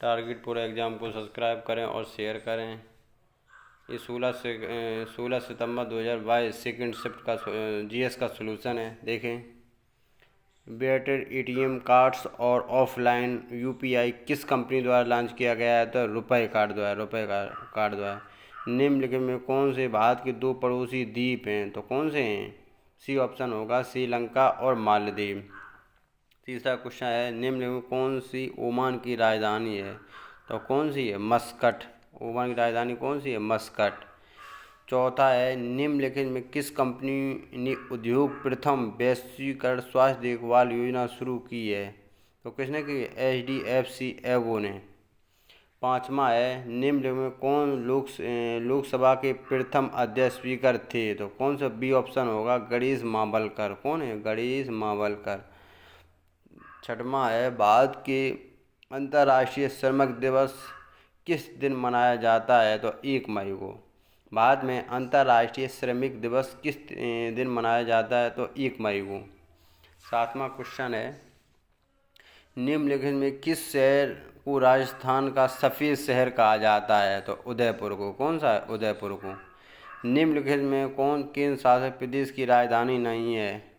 Target पूरा exam को subscribe करें और शेयर करें। ये 16 सितंबर 2022 सेकंड शिफ्ट का जीएस का सलूशन है। देखें, वेटेड एटीएम कार्ड्स और ऑफलाइन यूपीआई किस कंपनी द्वारा लॉन्च किया गया है? तो रुपए कार्ड द्वारा। निम्नलिखित में कौन से भारत के दो पड़ोसी द्वीप हैं? तो कौन से हैं? सी ऑप्शन होगा श्रीलंका और मालदीव। तीसरा क्वेश्चन है, निम्नलिखित में कौन सी ओमान की राजधानी है? तो कौन सी है? मस्कट। ओमान की राजधानी कौन सी है? मस्कट। चौथा है, निम्नलिखित में किस कंपनी ने उद्योग प्रथम वैश्वीकरण स्वास्थ्य देखभाल योजना शुरू की है? तो किसने की? HDFC एगो ने। पाँचवा है, निम्नलिखित में कौन लोकसभा के प्रथम अध्यक्ष स्पीकर थे? तो कौन सा? बी ऑप्शन होगा गणेश मावलकर। कौन है? गणेश मावलकर। छठवां है, भारत के अंतर्राष्ट्रीय श्रमिक दिवस किस दिन मनाया जाता है? तो 1 मई को। भारत में अंतर्राष्ट्रीय श्रमिक दिवस किस दिन मनाया जाता है? तो 1 मई को। सातवां क्वेश्चन है, निम्नलिखित में किस शहर को राजस्थान का सफ़ेद शहर कहा जाता है? तो उदयपुर को। कौन सा है? उदयपुर को। निम्नलिखित में कौन केंद्र शासित प्रदेश की राजधानी नहीं है?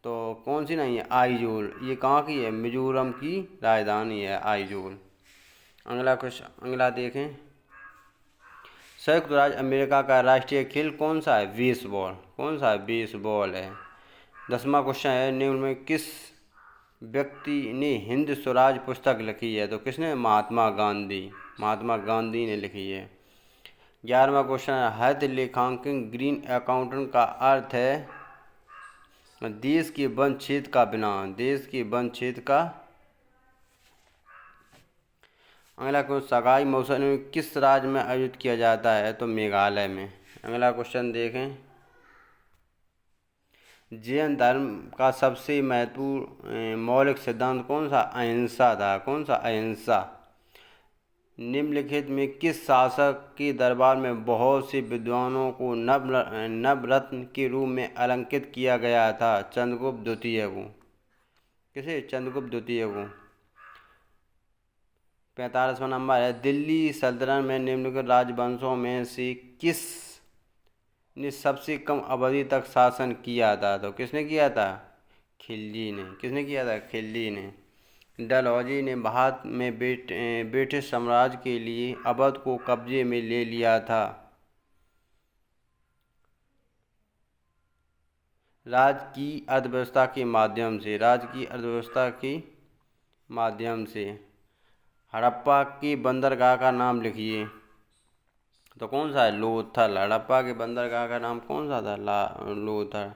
तो कौन सी नहीं है? आइजोल। ये कहाँ की है? मिजोरम की राजधानी है आइजोल। अगला क्वेश्चन, अगला देखें, संयुक्त राज्य अमेरिका का राष्ट्रीय खेल कौन सा है? बेसबॉल। कौन सा है? बेसबॉल है। 10वां क्वेश्चन है, निम्न में किस व्यक्ति ने हिंद स्वराज पुस्तक लिखी है? तो किसने? महात्मा गांधी। महात्मा गांधी ने लिखी है। 11वां क्वेश्चन है, हरित लेखांकन ग्रीन अकाउंटिंग का अर्थ है देश के वन क्षेत्र का बनाम। देश के वन क्षेत्र का। अगला क्वेश्चन, सगाई महोत्सव में किस राज्य में आयोजित किया जाता है? तो मेघालय में। अगला क्वेश्चन देखें, जैन धर्म का सबसे महत्वपूर्ण मौलिक सिद्धांत कौन सा? अहिंसा था। कौन सा? अहिंसा। निम्नलिखित में किस शासक के दरबार में बहुत से विद्वानों को नवरत्न के रूप में अलंकृत किया गया था? चंद्रगुप्त द्वितीय को। किसे? चंद्रगुप्त द्वितीय को। 45वां नंबर है, दिल्ली सल्तनत में निम्नलिखित राजवंशों में से किस ने सबसे कम अवधि तक शासन किया था? तो किसने किया था? खिलजी ने। किसने किया था? खिलजी ने। डलहौजी ने भारत में ब्रिटिश साम्राज्य के लिए अवध को कब्जे में ले लिया था। राज्य की अर्थव्यवस्था के माध्यम से। राज्य की अर्थव्यवस्था के माध्यम से। हड़प्पा की बंदरगाह का नाम लिखिए। तो कौन सा है? लोथल। हड़प्पा के बंदरगाह का नाम कौन सा था? लोथल।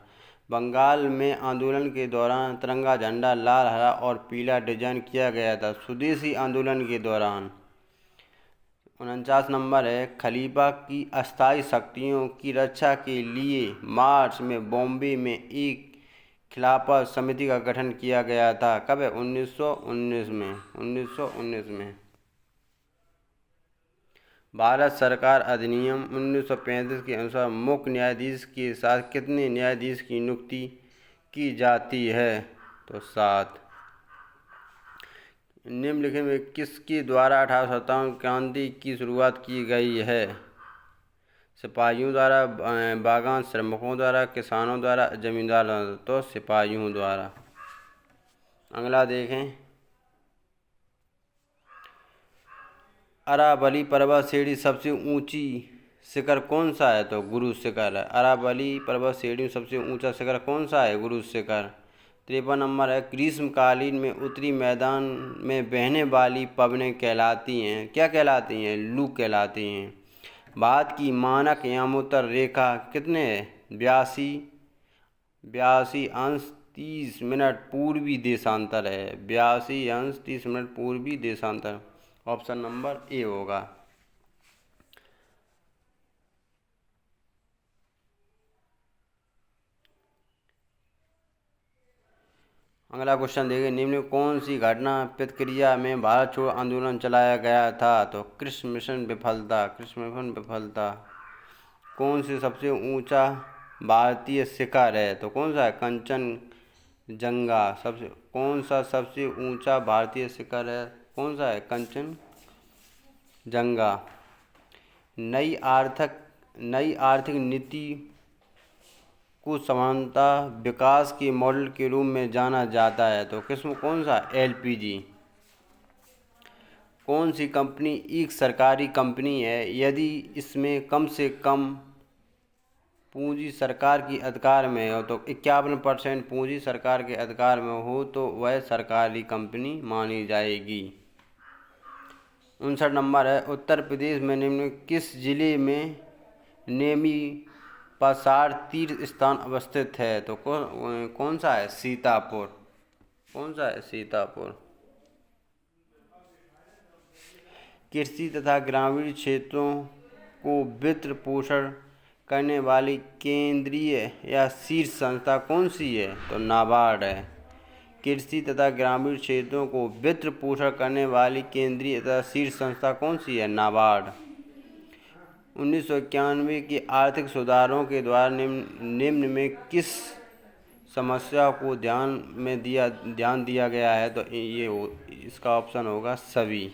बंगाल में आंदोलन के दौरान तिरंगा झंडा लाल, हरा और पीला डिजाइन किया गया था। स्वदेशी आंदोलन के दौरान। 49 नंबर है, खलीफा की अस्थायी शक्तियों की रक्षा के लिए मार्च में बॉम्बे में एक खिलाफत समिति का गठन किया गया था। कब है? 1919 में। 1919 में। भारत सरकार अधिनियम 1935 के अनुसार मुख्य न्यायाधीश के साथ कितने न्यायाधीश की नियुक्ति की जाती है? तो 7। निम्नलिखित में किसके द्वारा 1857 क्रांति की शुरुआत की गई है? सिपाहियों द्वारा, बागान श्रमिकों द्वारा, किसानों द्वारा, जमींदारों द्वारा? तो सिपाहियों द्वारा। अगला देखें, अरावली पर्वत श्रेणी सबसे ऊंची शिखर कौन सा है? तो गुरु शिखर है। अरावली पर्वत श्रेणी सबसे ऊंचा शिखर कौन सा है? गुरु शिखर। 53 नंबर है, ग्रीष्मकालीन में उत्तरी मैदान में बहने वाली पवनें कहलाती हैं। क्या कहलाती हैं? लू कहलाती हैं। भारत की मानक यामोत्तर रेखा कितने है? 82 अंश 30 मिनट पूर्वी देशांतर है। 82 अंश 30 मिनट पूर्वी देशांतर। ऑप्शन नंबर ए होगा। अगला क्वेश्चन देखिए, निम्न कौन सी घटना प्रतिक्रिया में भारत छोड़ो आंदोलन चलाया गया था? तो कृष्ण मिशन विफलता। कृष्ण मिशन विफलता। कौन सी सबसे ऊंचा भारतीय शिखर है? तो कौन सा है? कंचनजंगा। कौन सा सबसे ऊंचा भारतीय शिखर है? कौन सा है? कंचनजंगा। जंगा। नई आर्थिक नीति को समानता विकास के मॉडल के रूप में जाना जाता है, तो कौन सा? एलपीजी। कौन सी कंपनी एक सरकारी कंपनी है यदि इसमें कम से कम पूंजी सरकार की अधिकार में हो, तो 51% पूंजी सरकार के अधिकार में हो तो वह सरकारी कंपनी मानी जाएगी। 59 नंबर है, उत्तर प्रदेश में निम्न किस जिले में नेमी पसार तीर्थ स्थान अवस्थित है, तो कौन सा है? सीतापुर। कौन सा है? सीतापुर। कृषि तथा ग्रामीण क्षेत्रों को वित्त पोषण करने वाली केंद्रीय या शीर्ष संस्था कौन सी है, तो नाबार्ड है। कृषि तथा ग्रामीण क्षेत्रों को वित्त पोषण करने वाली केंद्रीय तथा शीर्ष संस्था कौन सी है? नाबार्ड। 1991 के आर्थिक सुधारों के द्वारा निम्न में किस समस्या को ध्यान दिया गया है, तो इसका ऑप्शन होगा सभी।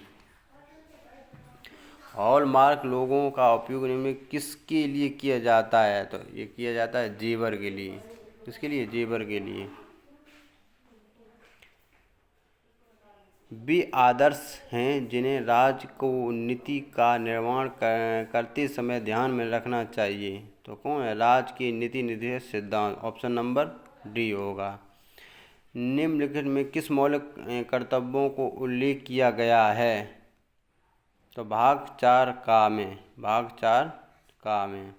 हॉलमार्क लोगों का उपयोग निम्न में किसके लिए किया जाता है, तो ये किया जाता है जेवर के लिए। किसके लिए? जेवर के लिए। वे आदर्श हैं जिन्हें राज्य को नीति का निर्माण करते समय ध्यान में रखना चाहिए, तो कौन है? राज्य की नीति निर्देश सिद्धांत। ऑप्शन नंबर डी होगा। निम्नलिखित में किस मौलिक कर्तव्यों को उल्लेख किया गया है, तो भाग 4 का में।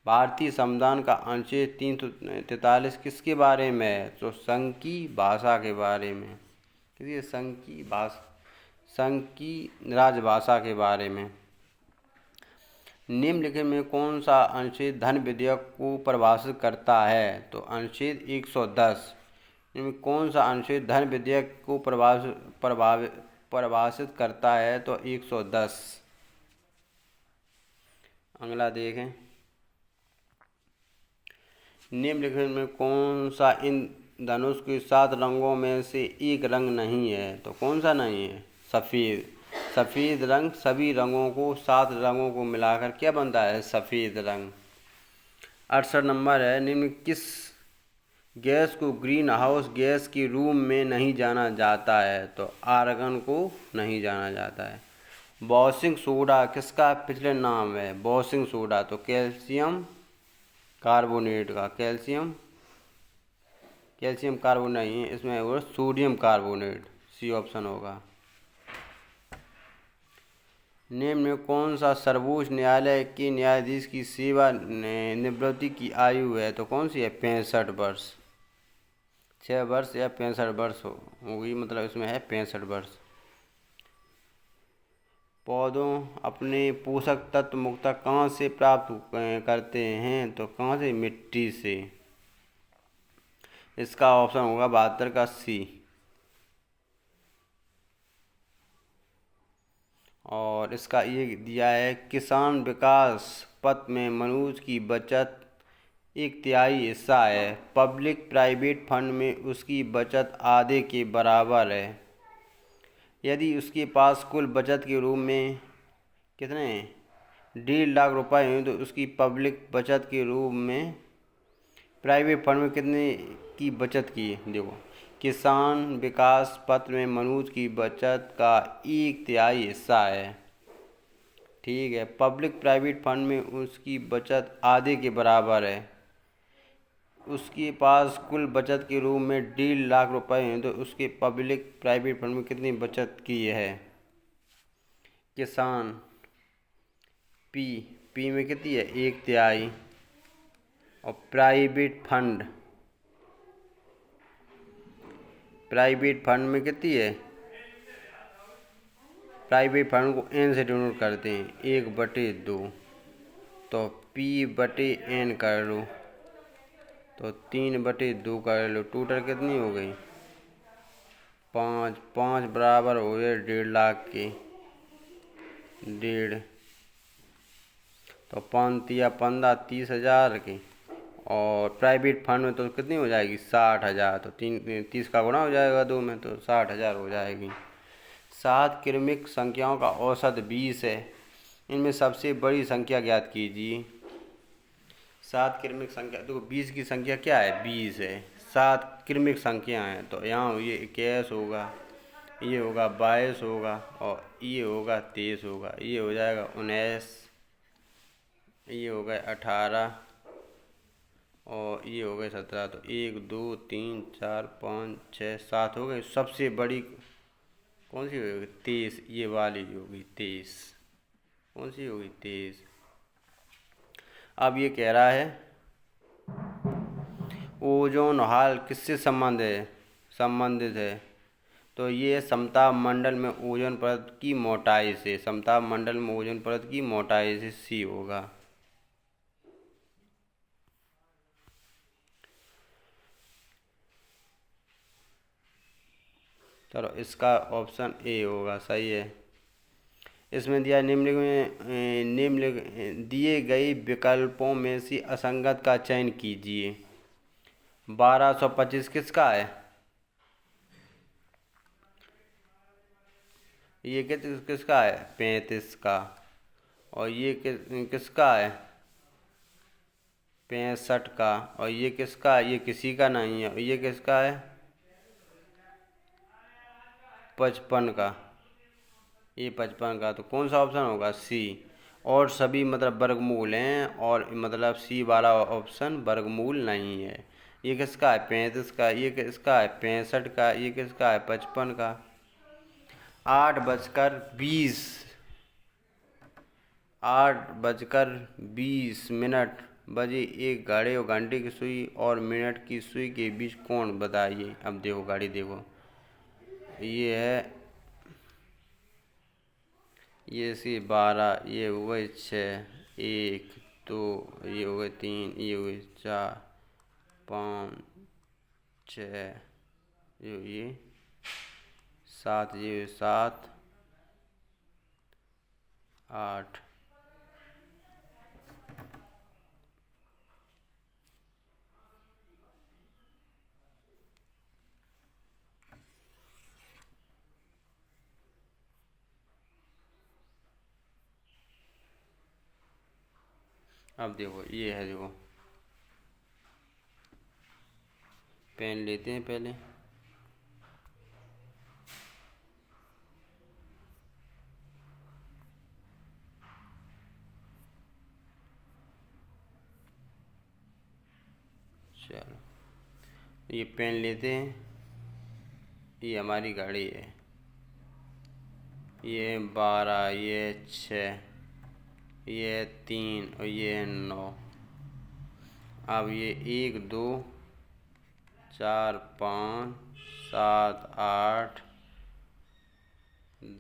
भारतीय संविधान का अनुच्छेद 343 किसके बारे में है, तो संघ की भाषा के बारे में। संघ की राजभाषा के बारे में। निम्नलिखित में कौन सा अनुच्छेद धन विधेयक को परिभाषित करता है, तो अनुच्छेद 110। इनमें कौन सा अनुच्छेद धन विधेयक को परिभाषित करता है, तो 110। अगला देखें, निम्नलिखित में कौन सा इन धनुष के 7 रंगों में से एक रंग नहीं है, तो कौन सा नहीं है? सफ़ेद रंग। सभी रंगों को 7 रंगों को मिलाकर क्या बनता है? सफ़ेद रंग। 68 नंबर है, निम्न किस गैस को ग्रीन हाउस गैस के रूप में नहीं जाना जाता है, तो आर्गन को नहीं जाना जाता है। वॉशिंग सोडा किसका पिछले नाम है? वॉशिंग सोडा, तो कैल्शियम कार्बोनेट का। कैल्शियम कार्बोनेट नहीं है, इसमें वो सोडियम कार्बोनेट। सी ऑप्शन होगा। निम्न में कौन सा सर्वोच्च न्यायालय के न्यायाधीश की सेवा निवृत्ति की आयु है, तो कौन सी है? 65 वर्ष। 6 वर्ष या 65 वर्ष होगी, मतलब इसमें है 65 वर्ष। पौधों अपने पोषक तत्व मुख्यतः कहाँ से प्राप्त करते हैं, तो कहाँ से? मिट्टी से। इसका ऑप्शन होगा 72 का सी। और इसका ये दिया है, किसान विकास पत्र में मनोज की बचत 1/3 हिस्सा है। पब्लिक प्राइवेट फंड में उसकी बचत आधे के बराबर है। यदि उसके पास कुल बचत के रूप में कितने 1.5 लाख रुपए हैं, तो उसकी पब्लिक बचत के रूप में प्राइवेट फंड में कितने की बचत की है? देखो, किसान विकास पत्र में मनोज की बचत का 1/3 हिस्सा है। ठीक है। पब्लिक प्राइवेट फंड में उसकी बचत आधे के बराबर है। उसके पास कुल बचत के रूप में 1.5 लाख रुपए हैं, तो उसके पब्लिक प्राइवेट फंड में कितनी बचत की है? किसान पी में कितनी है? 1/3। और प्राइवेट फंड में कितनी है? प्राइवेट फंड को एन से डिनोट करते हैं, 1/2। तो P/N कर लो, तो 3/2 कर लो। टोटल कितनी हो गई? 5 बराबर हो गए 1.5 लाख के। 1.5 तो 5 या 15 30,000 की। और प्राइवेट फंड में तो कितनी हो जाएगी? 60,000। तो 30 का गुणा हो जाएगा 2 में, तो 60,000 हो जाएगी। 7 क्रमिक संख्याओं का औसत 20 है। इनमें सबसे बड़ी संख्या ज्ञात कीजिए। 7 क्रमिक संख्या, देखो 20 की संख्या क्या है, 20 है। 7 क्रमिक संख्या हैं तो यहाँ ये 21 होगा, ये होगा 22 होगा, और ये होगा 23 होगा, ये हो जाएगा 19, ये हो गए 18, और ये हो गए 17। तो 1 2 3 4 5 6 7 हो गए। सबसे बड़ी कौन सी होगी, 23, ये वाली होगी 23। कौन सी होगी, 23। अब ये कह रहा है ओजोन हाल किससे संबंधित है। तो ये समताप मंडल में ओजोन परत की मोटाई से, समताप मंडल में ओजोन परत की मोटाई से सी होगा। चलो इसका ऑप्शन ए होगा, सही है। इसमें दिया निम्नलिखित दिए गए विकल्पों में से असंगत का चयन कीजिए। 1225 किसका है, ये किसका है, 35 का। और ये किसका है, 65 का। और ये किसका है, ये किसी का नहीं है। और ये किसका है, 55 का। ये 55 का। तो कौन सा ऑप्शन होगा, सी। और सभी मतलब वर्गमूल हैं, और मतलब सी वाला ऑप्शन वर्गमूल नहीं है। ये किसका है, 35 का। ये किसका है, 65 का। ये किसका है, 55 का। 8:20 8:20 बजे एक घड़ी और घंटे की सुई और मिनट की सुई के बीच कोण बताइए। अब देखो घड़ी देखो, ये है, ये सी 12, ये हो गए 6, 1 2, ये हो गए 3, ये हो गए 4 5 6, ये 7, ये 7 8। अब देखो ये है, देखो पेन लेते हैं पहले। चलो ये पेन लेते हैं। ये हमारी गाड़ी है, ये 12, ये 6, ये 3, और ये 9। अब ये 1 2 4 5 7 8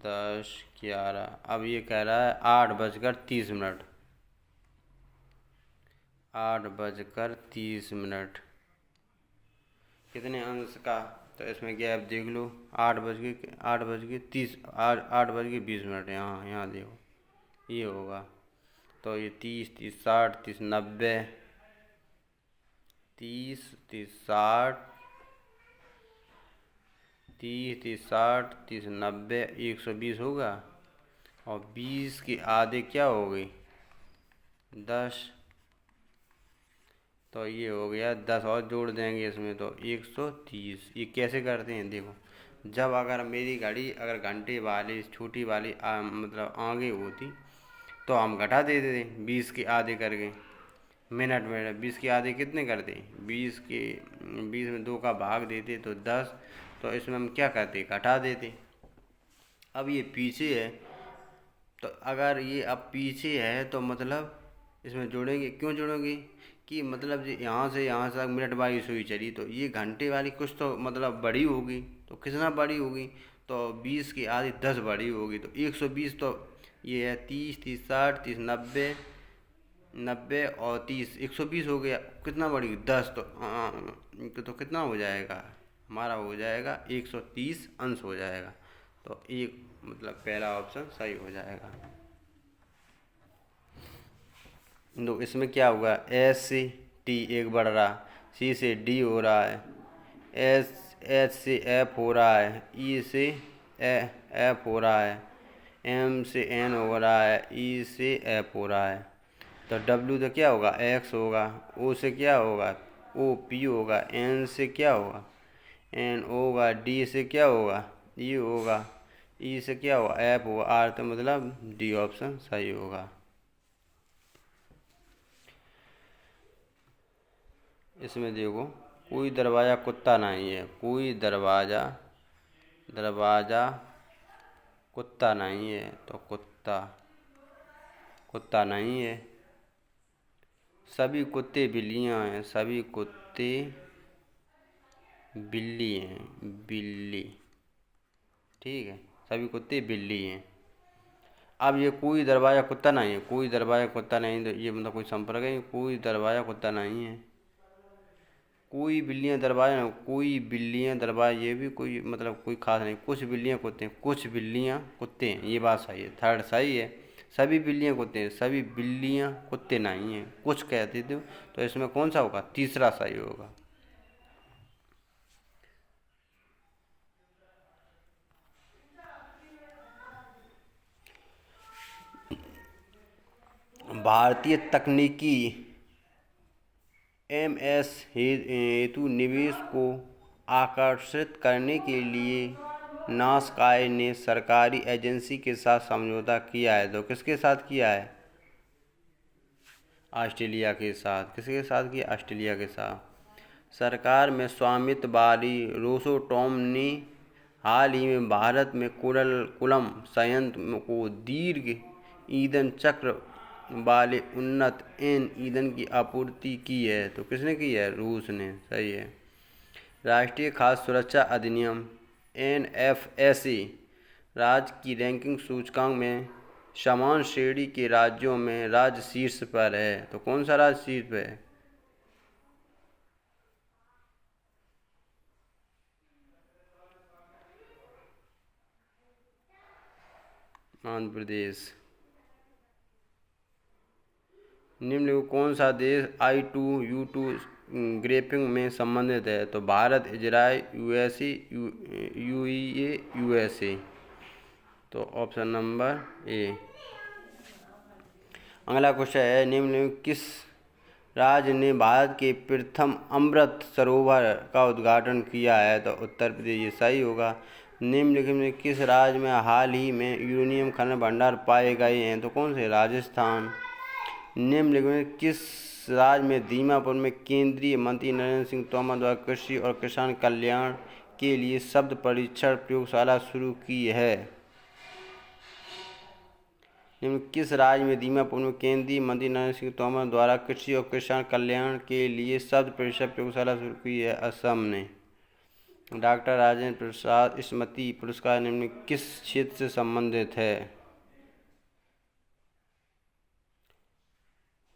10 11। अब ये कह रहा है 8:30। 8:30 कितने अंश का, तो इसमें गैप देख लो। 8:30 8:20। यहाँ देखो ये होगा। तो ये 30 30 60 30 90, 30 30 60 30 30 60 30 90, 120 होगा। और 20 के आधे क्या हो गई, 10। तो ये हो गया 10 और जोड़ देंगे इसमें तो 130। ये कैसे करते हैं, देखो जब अगर मेरी घड़ी अगर घंटे वाली छोटी वाली मतलब आगे होती तो हम घटा देते थे 20 के आधे करके। मिनट में 20 के आधे कितने करते, 20 में 2 का भाग देते तो 10। तो इसमें हम क्या करते, घटा देते। अब ये पीछे है, तो अगर ये अब पीछे है तो मतलब इसमें जोड़ेंगे। क्यों जोड़ेंगे कि मतलब यहाँ से मिनट वाली सुई चली, तो ये घंटे वाली कुछ तो मतलब बड़ी होगी। तो कितना बड़ी होगी, तो 20 की आधी 10 बड़ी होगी। तो 120 तो ये है 30 30 60 30 90 90 और 30 120 हो गया। कितना बड़ी, 10। तो कितना हो जाएगा, हमारा हो जाएगा 130 अंश हो जाएगा। तो एक मतलब पहला ऑप्शन सही हो जाएगा। तो इसमें क्या होगा, एस से टी एक बढ़ रहा, सी से डी हो रहा है, एच से एफ हो रहा है, ई से एफ हो रहा है, एम से एन हो रहा है, ई से एफ हो रहा है। तो डब्ल्यू तो क्या होगा, एक्स होगा। ओ से क्या होगा, ओ पी होगा। एन से क्या होगा, एन होगा। डी से क्या होगा, ई होगा। ई से क्या होगा, एफ होगा। आर तो मतलब डी ऑप्शन सही होगा। इसमें देखो, कोई दरवाज़ा कुत्ता नहीं है, कोई दरवाज़ा कुत्ता नहीं है, तो कुत्ता नहीं है। सभी कुत्ते बिल्लियाँ हैं, सभी कुत्ते बिल्ली हैं, बिल्ली। ठीक है, सभी कुत्ते बिल्ली हैं। अब ये कोई दरवाज़ा कुत्ता नहीं है, कोई दरवाज़ा कुत्ता नहीं, तो ये मतलब कोई संपर्क है, कोई दरवाज़ा कुत्ता नहीं है। कोई बिल्लियाँ दरवाज़ा, कोई बिल्लियाँ दरवाज़ा, ये भी कोई मतलब कोई खास नहीं। कुछ बिल्लियाँ कुत्ते हैं, कुछ बिल्लियाँ कुत्ते हैं, ये बात सही है। थर्ड सही है। सभी बिल्लियाँ कुत्ते हैं, सभी बिल्लियाँ कुत्ते नहीं हैं, कुछ कहते थे। तो इसमें कौन सा होगा, तीसरा सही होगा। भारतीय तकनीकी एमएस हेतु निवेश को आकर्षित करने के लिए नासकाय ने सरकारी एजेंसी के साथ समझौता किया है। तो किसके साथ किया है, ऑस्ट्रेलिया के साथ। किसके साथ किया, ऑस्ट्रेलिया के साथ। सरकार में स्वामित्व वाली रोसोटॉम ने हाल ही में भारत में कुलम संयंत्र को दीर्घ ईंधन चक्र वाले उन्नत ईंधन की आपूर्ति की है। तो किसने की है, रूस ने। सही है। राष्ट्रीय खाद्य सुरक्षा अधिनियम NFSA राज्य की रैंकिंग सूचकांक में समान श्रेणी के राज्यों में राज्य शीर्ष पर है। तो कौन सा राज्य शीर्ष पर है, आंध्र प्रदेश। निम्न में कौन सा देश I2U2 ग्रेपिंग में संबंधित है। तो Bharat, Israel, USA, UAE, USA। तो ऑप्शन नंबर ए। अगला क्वेश्चन है, निम्न में किस राज्य ने भारत के प्रथम अमृत सरोवर का उद्घाटन किया है। तो उत्तर प्रदेश, ये सही होगा। निम्नलिखित में किस राज्य में हाल ही में यूरेनियम खनन भंडार पाए गए हैं। तो कौन से, राजस्थान। निम्नलिखित में किस राज्य में दीमापुर में केंद्रीय मंत्री नरेंद्र सिंह तोमर द्वारा कृषि और किसान कल्याण के लिए शब्द परीक्षण प्रयोगशाला शुरू की है। निम्न किस राज्य में दीमापुर में केंद्रीय मंत्री नरेंद्र सिंह तोमर द्वारा कृषि और किसान कल्याण के लिए शब्द परीक्षण प्रयोगशाला शुरू की है, असम ने। डॉक्टर राजेंद्र प्रसाद स्मृति पुरस्कार निम्न किस क्षेत्र से संबंधित है।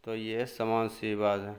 तो ये समाज सेवा है।